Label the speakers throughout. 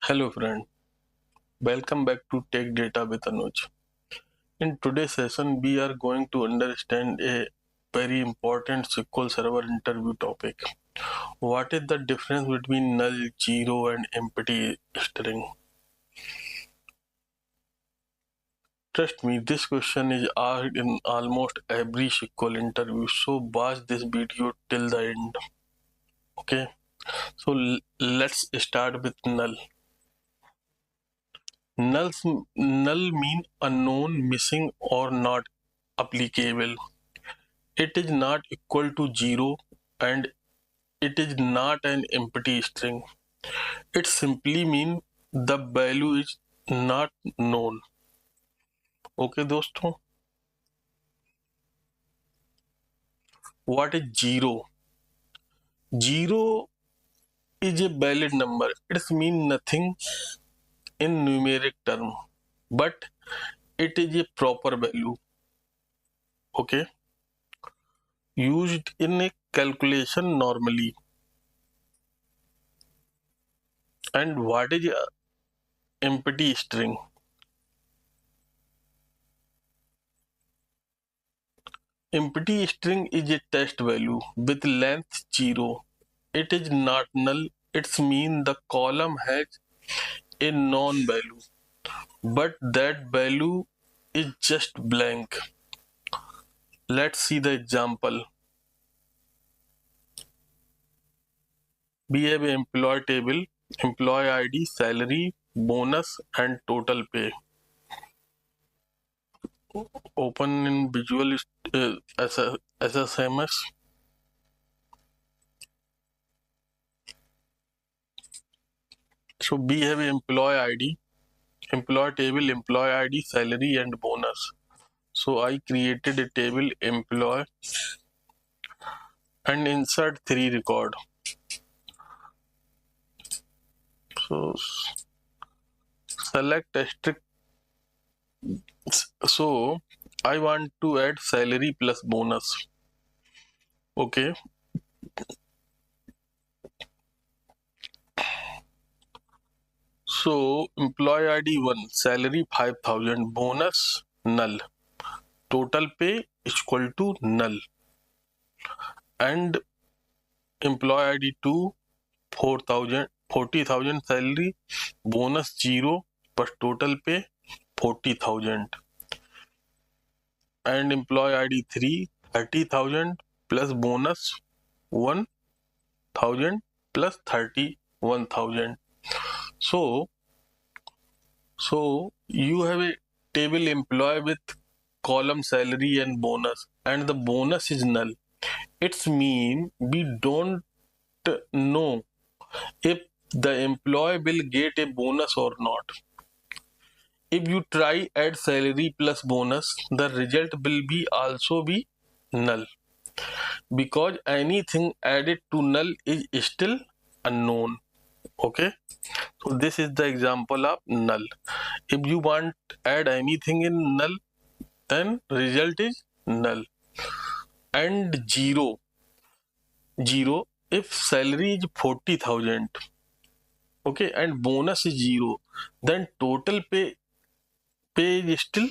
Speaker 1: Hello friend, welcome back to Tech Data with Anuj. In today's session, we are going to understand a very important SQL Server interview topic. What is the difference between null, zero and empty string? Trust me, this question is asked in almost every SQL interview, so watch this video till the end. Okay, so let's start with null. Null mean unknown, missing or not applicable. It is not equal to zero and it is not an empty string. It simply means the value is not known. Okay दोस्तों, what is zero? Zero is a valid number. It means nothing in numeric term, but it is a proper value. Okay, used in a calculation normally. And what is a empty string? Empty string is a test value with length 0. It is not null. It means the column has a known value, but that value is just blank. Let's see the example. We have an employee table, employee ID, salary, bonus and total pay. Open in Visual SSMS. So we have an employee ID, employee table, employee ID, salary and bonus. So I created a table employee and insert 3 record. So select asterisk. So I want to add salary plus bonus. Okay. So employee ID 1, salary 5,000, bonus null, total pay equal to null, and employee ID 2, 4,000, 40,000 salary, bonus 0, but total pay 40,000, and employee ID 3, 30,000 plus bonus 1,000 plus 31,000. So you have a table employee with column salary and bonus, and the bonus is null. It's mean we don't know if the employee will get a bonus or not. If you try add salary plus bonus, the result will be also be null, because anything added to null is still unknown. Okay, so this is the example of null. If you want add anything in null, then result is null. And zero if salary is 40,000, okay, and bonus is 0, then total pay is still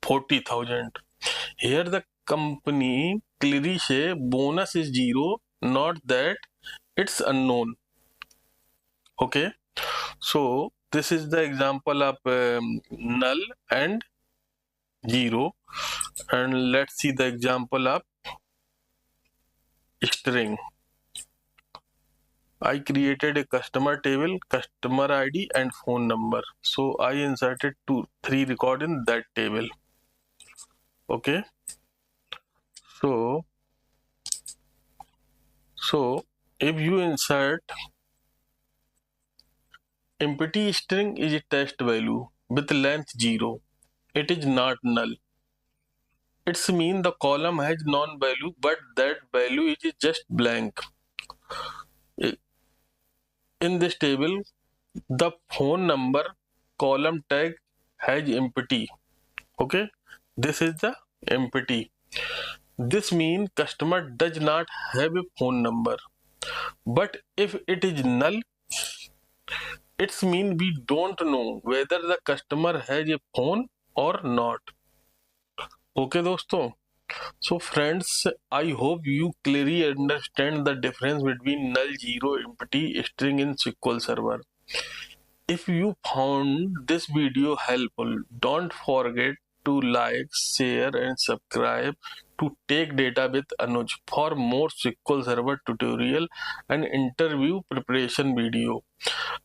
Speaker 1: 40,000. Here the company clearly say bonus is 0, not that it's unknown. Okay, so this is the example of null and 0, and let's see the example of string. I created a customer table, customer ID and phone number. So I inserted 3 record in that table. Okay. So if you insert empty string is a test value with length 0. It is not null. It's mean the column has non-value, but that value is just blank. In this table, the phone number column tag has empty. Okay, this is the empty. This means customer does not have a phone number. But if it is null, It's mean we don't know whether the customer has a phone or not. Okay दोस्तों, so friends, I hope you clearly understand the difference between null, zero, empty string in SQL Server. If you found this video helpful, don't forget to like, share and subscribe to Take Data with Anuj for more SQL Server tutorial and interview preparation video.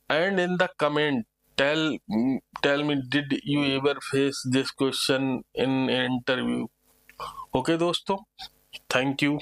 Speaker 1: And in the comment, tell me, did you ever face this question in an interview? Okay दोस्तों, thank you.